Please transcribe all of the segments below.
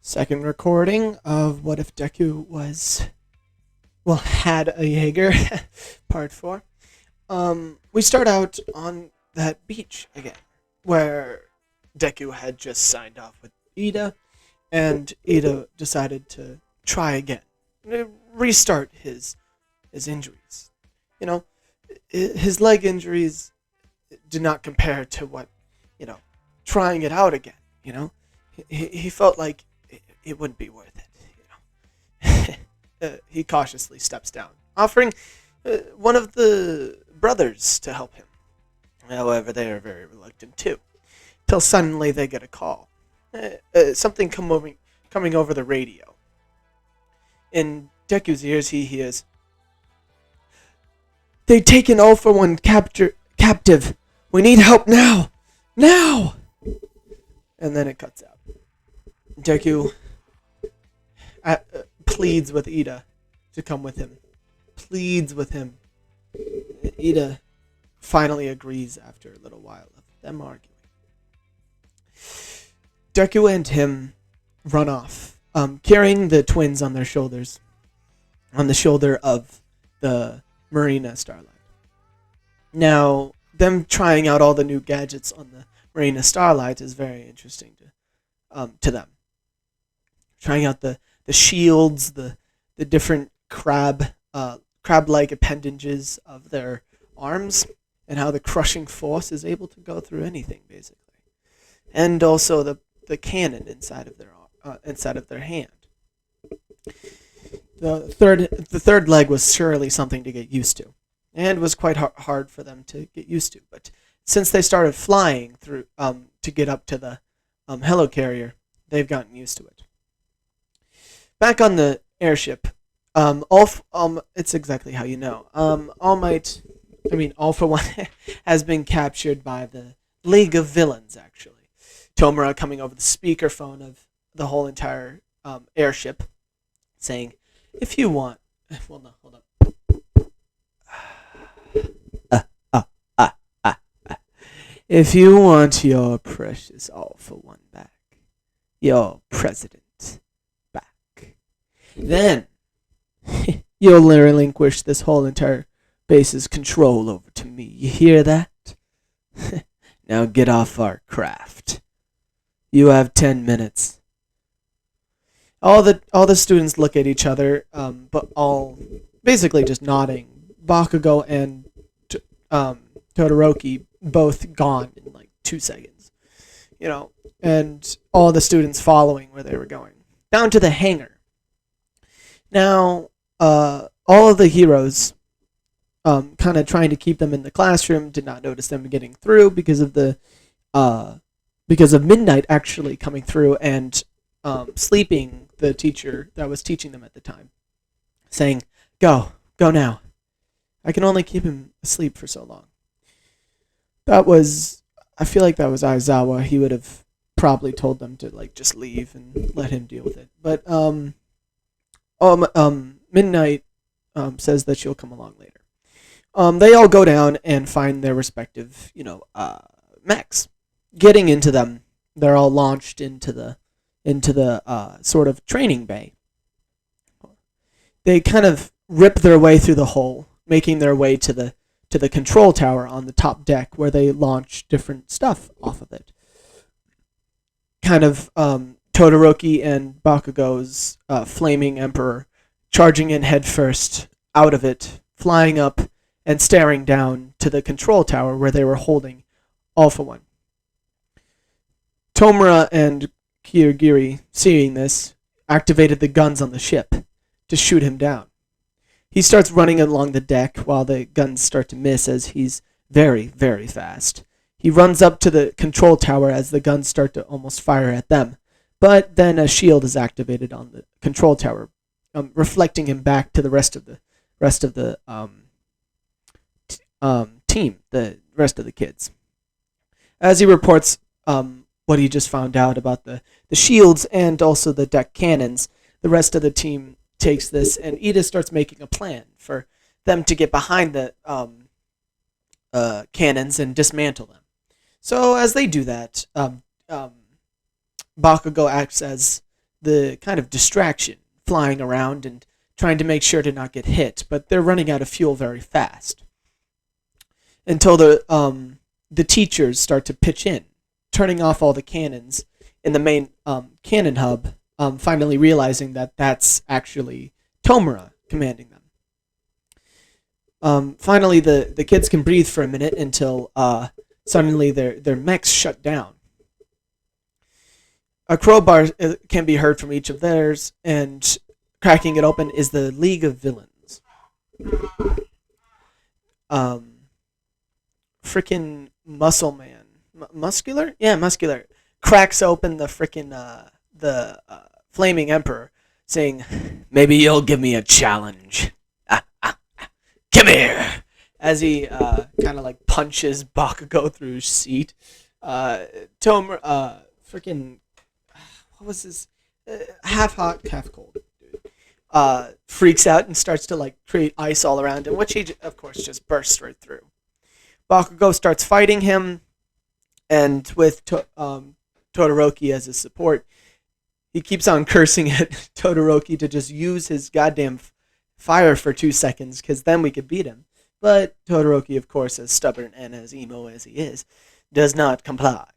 Second recording of What If Deku had a Jaeger, part 4. We start out on that beach again, where Deku had just signed off with Ida, and Ida decided to try again, restart his injuries. You know, his leg injuries did not compare to what, trying it out again, he felt like it wouldn't be worth it. He cautiously steps down, offering one of the brothers to help him. However, they are very reluctant too, till suddenly they get a call. Something coming over the radio. In Deku's ears, he hears, "They've taken all for one captive. We need help now! Now!" And then it cuts out. Deku pleads with Ida to come with him. Pleads with him. Ida finally agrees after a little while of them arguing. Deku and him run off, carrying the twins on their shoulders, on the shoulder of the Marina Starlight. Now, them trying out all the new gadgets on the Marina Starlight is very interesting to them. Trying out the shields, the different crab-like appendages of their arms, and how the crushing force is able to go through anything, basically. And also the cannon inside of their hand. The third leg was surely something to get used to, and was quite hard for them to get used to. But since they started flying through to get up to the helicarrier, they've gotten used to it. Back on the airship, it's exactly how you know. All for One has been captured by the League of Villains, actually. Tomura coming over the speakerphone of the whole entire airship, saying, "If you want..." Well, no, hold up. "If you want your precious All for One back, your president back, then you'll relinquish this whole entire base's control over to me. You hear that? Now get off our craft. You have 10 minutes. All the students look at each other, but all basically just nodding. Bakugo and Todoroki both gone in like 2 seconds. And all the students following where they were going. Down to the hangar. Now, all of the heroes, kind of trying to keep them in the classroom, did not notice them getting through because of Midnight actually coming through and sleeping the teacher that was teaching them at the time, saying, go now. I can only keep him asleep for so long." I feel like that was Aizawa. He would have probably told them to just leave and let him deal with it. But Midnight says that she'll come along later. They all go down and find their respective, mechs. Getting into them, they're all launched into the sort of training bay. They kind of rip their way through the hole, making their way to the control tower on the top deck, where they launch different stuff off of it. Kind of Todoroki and Bakugo's Flaming Emperor charging in headfirst out of it, flying up and staring down to the control tower where they were holding All for One. Tomura and Kirigiri, seeing this, activated the guns on the ship to shoot him down. He starts running along the deck while the guns start to miss, as he's very, very fast. He runs up to the control tower as the guns start to almost fire at them. But then a shield is activated on the control tower, reflecting him back to the rest of the team, the rest of the kids. As he reports what he just found out about the shields and also the deck cannons, the rest of the team takes this, and Ida starts making a plan for them to get behind the cannons and dismantle them. So as they do that, Bakugo acts as the kind of distraction, flying around and trying to make sure to not get hit, but they're running out of fuel very fast. Until the teachers start to pitch in, turning off all the cannons in the main cannon hub, finally realizing that that's actually Tomura commanding them. Finally, the kids can breathe for a minute until suddenly their mechs shut down. A crowbar can be heard from each of theirs, and cracking it open is the League of Villains. Frickin' Muscle Man. Muscular? Yeah, Muscular. Cracks open the frickin' the Flaming Emperor, saying, "Maybe you'll give me a challenge. Come here!" As he kind of like punches Bakugo through his seat. Frickin' what was his half hot, half cold dude, freaks out and starts to like create ice all around him, which he of course just bursts right through. Bakugo starts fighting him, and with Todoroki as his support, he keeps on cursing at Todoroki to just use his goddamn fire for 2 seconds, because then we could beat him. But Todoroki, of course, as stubborn and as emo as he is, does not comply.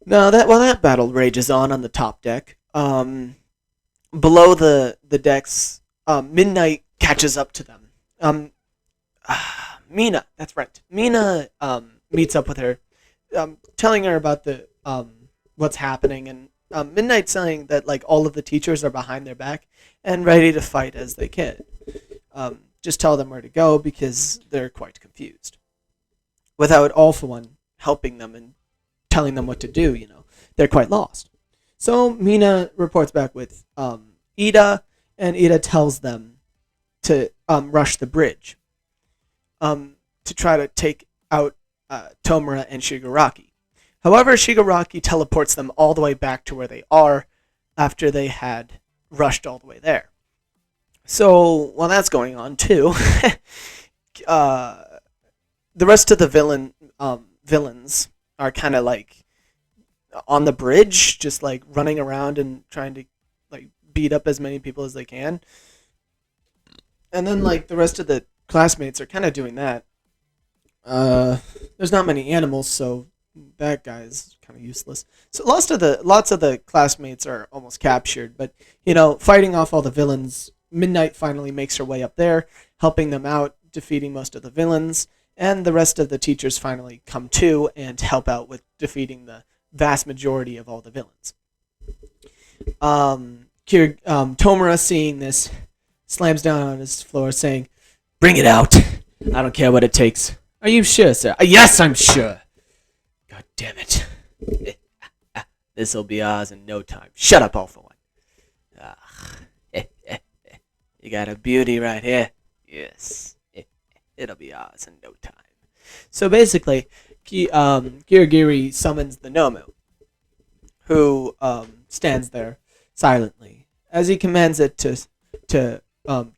Now, that battle rages on the top deck, below the decks, Midnight catches up to them. Mina, that's right. Mina meets up with her, telling her about the what's happening, and Midnight saying that like all of the teachers are behind their back and ready to fight as they can. Just tell them where to go because they're quite confused. Without All For One helping them and telling them what to do, they're quite lost. So Mina reports back with Ida, and Ida tells them to rush the bridge to try to take out Tomura and Shigaraki. However, Shigaraki teleports them all the way back to where they are after they had rushed all the way there. So, while that's going on too, the rest of the villains are kind of like on the bridge, just like running around and trying to like beat up as many people as they can. And then like the rest of the classmates are kind of doing that. There's not many animals, so that guy's kind of useless. So lots of the classmates are almost captured, but fighting off all the villains, Midnight finally makes her way up there, helping them out, defeating most of the villains, and the rest of the teachers finally come to and help out with defeating the vast majority of all the villains. Tomura, seeing this, slams down on his floor, saying, "Bring it out. I don't care what it takes." "Are you sure, sir?" "Yes, I'm sure." "God damn it. This'll be ours in no time." "Shut up, All For One." "You got a beauty right here." "Yes. It'll be ours in no time." So basically, Kirigiri summons the Nomu, who stands there silently as he commands it to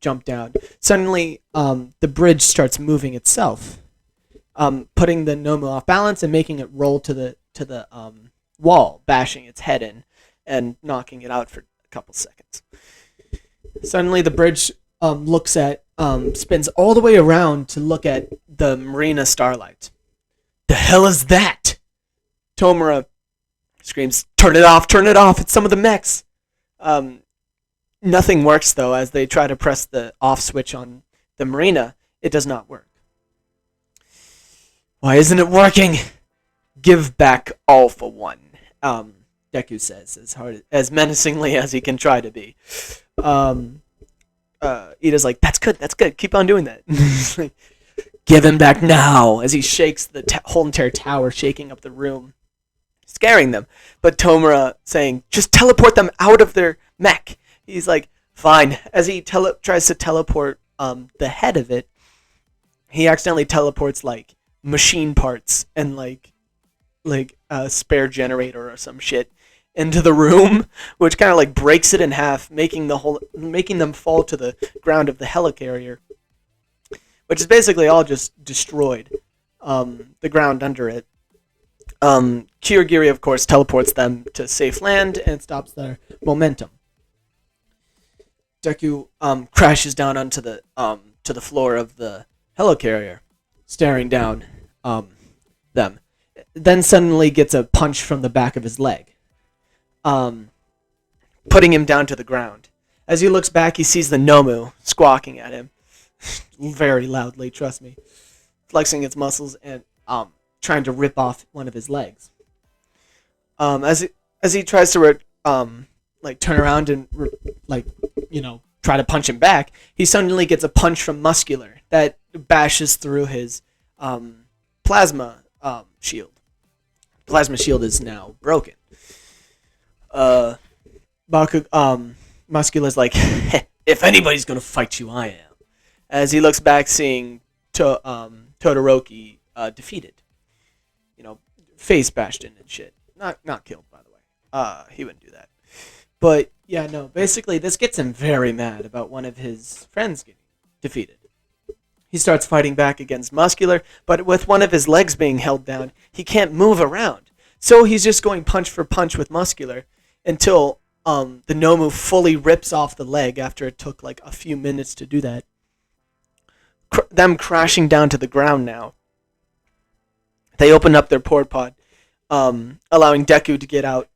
jump down. Suddenly, the bridge starts moving itself, putting the Nomu off balance and making it roll to the wall, bashing its head in and knocking it out for a couple seconds. Suddenly, the bridge spins all the way around to look at the Marina Starlight. "The hell is that?" Tomura screams, "Turn it off! Turn it off! It's some of the mechs!" Nothing works, though. As they try to press the off switch on the Marina, it does not work. "Why isn't it working?" "Give back All For One," Deku says, as menacingly as he can try to be. Ida's like, that's good, keep on doing that. Like, "Give him back now," as he shakes the whole entire tower, shaking up the room, scaring them. But Tomura saying, "Just teleport them out of their mech." He's like, "Fine." As he tries to teleport the head of it, he accidentally teleports like machine parts and like a spare generator or some shit into the room, which kind of like breaks it in half, making them fall to the ground of the helicarrier, which is basically all just destroyed, the ground under it. Kirigiri, of course, teleports them to safe land and stops their momentum. Deku crashes down onto the to the floor of the helicarrier, staring down them. Then suddenly gets a punch from the back of his leg, um, putting him down to the ground. As he looks back, he sees the Nomu squawking at him very loudly. Trust me, flexing its muscles and trying to rip off one of his legs. As he tries to like turn around and like try to punch him back, he suddenly gets a punch from Muscular that bashes through his plasma shield. Plasma shield is now broken. Muscular's like, if anybody's gonna fight you, I am. As he looks back, seeing Todoroki defeated. Face bashed in and shit. Not killed, by the way. He wouldn't do that. But yeah, no. Basically, this gets him very mad about one of his friends getting defeated. He starts fighting back against Muscular, but with one of his legs being held down, he can't move around. So he's just going punch for punch with Muscular until the Nomu fully rips off the leg after it took like a few minutes to do that. Them crashing down to the ground now. They open up their port pod, allowing Deku to get out.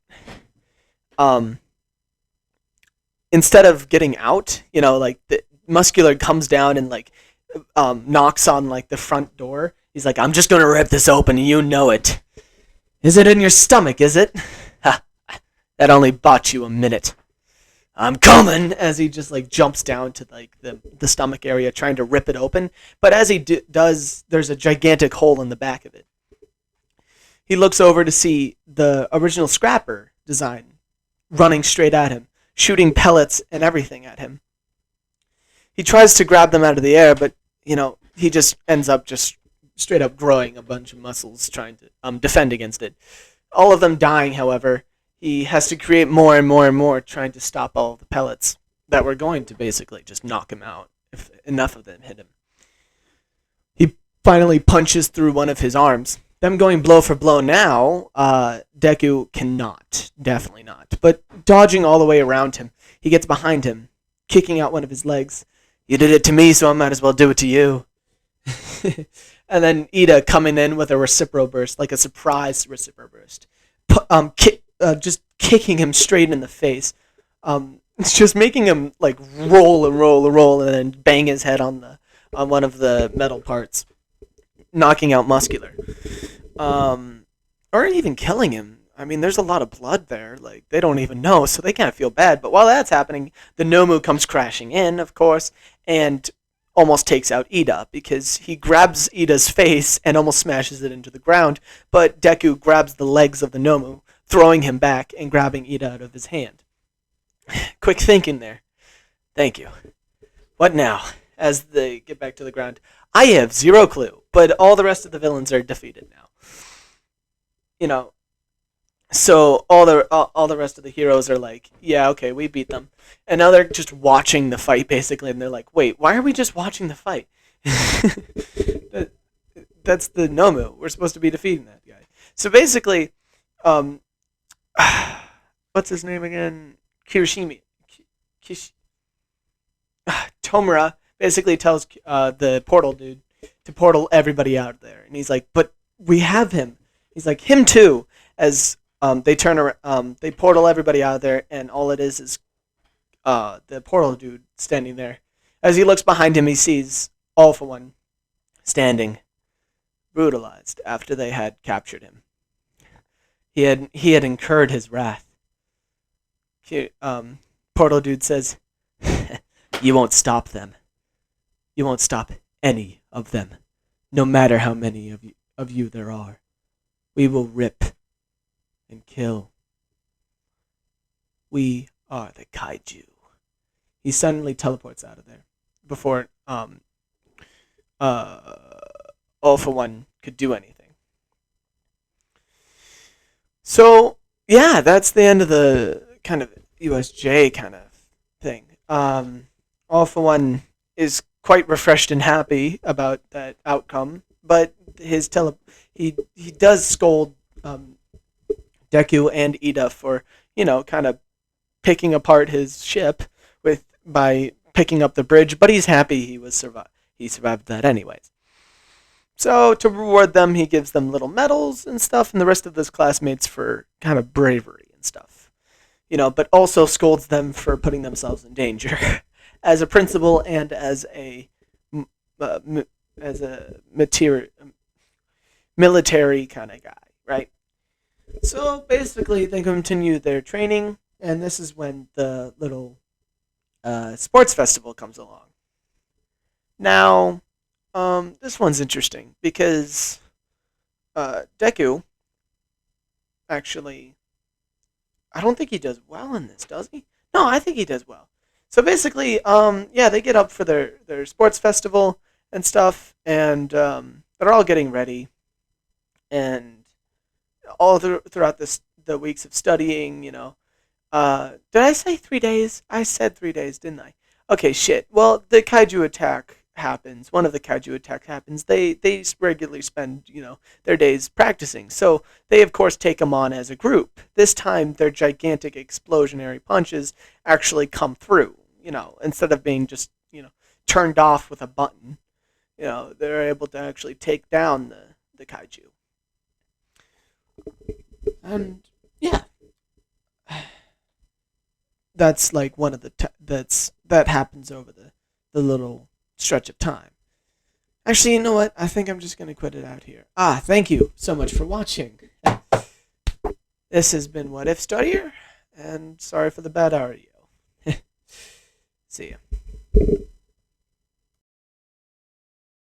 Instead of getting out, like the Muscular comes down and like knocks on like the front door. He's like, "I'm just gonna rip this open, and you know it. Is it in your stomach? Is it? Ha! That only bought you a minute. I'm coming!" As he just like jumps down to like the stomach area, trying to rip it open. But as he does, there's a gigantic hole in the back of it. He looks over to see the original Scrapper design running straight at him, shooting pellets and everything at him. He tries to grab them out of the air, but he just ends up just straight up growing a bunch of muscles trying to defend against it. All of them dying, however. He has to create more and more and more, trying to stop all of the pellets that were going to basically just knock him out if enough of them hit him. He finally punches through one of his arms. Them going blow for blow now, Deku cannot. Definitely not. But dodging all the way around him, he gets behind him, kicking out one of his legs. "You did it to me, so I might as well do it to you." And then Ida coming in with a reciprocal burst, like a surprise reciprocal burst. Just kicking him straight in the face. It's just making him like roll and roll and roll, and then bang his head on one of the metal parts, knocking out Muscular, or even killing him. I mean, there's a lot of blood there. Like, they don't even know, so they can't feel bad. But while that's happening, the Nomu comes crashing in, of course, and almost takes out Ida, because he grabs Ida's face and almost smashes it into the ground. But Deku grabs the legs of the Nomu, throwing him back and grabbing Ida out of his hand. Quick thinking there. Thank you. What now? As they get back to the ground. I have zero clue, but all the rest of the villains are defeated now. So all the rest of the heroes are like, yeah, okay, we beat them. And now they're just watching the fight, basically, and they're like, wait, why are we just watching the fight? That's the Nomu. We're supposed to be defeating that guy. So basically, what's his name again? Kirishimi. Tomura basically tells the portal dude to portal everybody out there. And he's like, but we have him. He's like, him too. As they turn around, they portal everybody out there, and all it is the portal dude standing there. As he looks behind him, he sees All For One standing, brutalized after they had captured him. He had incurred his wrath. Portal dude says, "You won't stop them. You won't stop any of them, no matter how many of you there are. We will rip and kill. We are the kaiju." He suddenly teleports out of there before All For One could do anything. So yeah, that's the end of the kind of USJ kind of thing. All For One is quite refreshed and happy about that outcome, but he does scold um, Deku and Ida for, kind of picking apart his ship by picking up the bridge, but he's happy he survived that anyways. So to reward them, he gives them little medals and stuff, and the rest of his classmates for kind of bravery and stuff. But also scolds them for putting themselves in danger, as a principal and uh, as a military kind of guy, right? So basically, they continue their training, and this is when the little sports festival comes along. Now, this one's interesting because Deku actually, I don't think he does well in this, does he? No, I think he does well. So basically, yeah, they get up for their sports festival and stuff, and they're all getting ready, and throughout the weeks of studying, did I say 3 days? I said 3 days, didn't I? Okay, shit. Well, the kaiju attack happens. One of the kaiju attacks happens. They regularly spend their days practicing. So they of course take them on as a group. This time their gigantic explosionary punches actually come through. Instead of being just turned off with a button. They're able to actually take down the kaiju. And yeah, that's like one of the that happens over the little stretch of time. Actually, you know what? I think I'm just gonna quit it out here. Thank you so much for watching. This has been What If Studier, and sorry for the bad audio. See ya.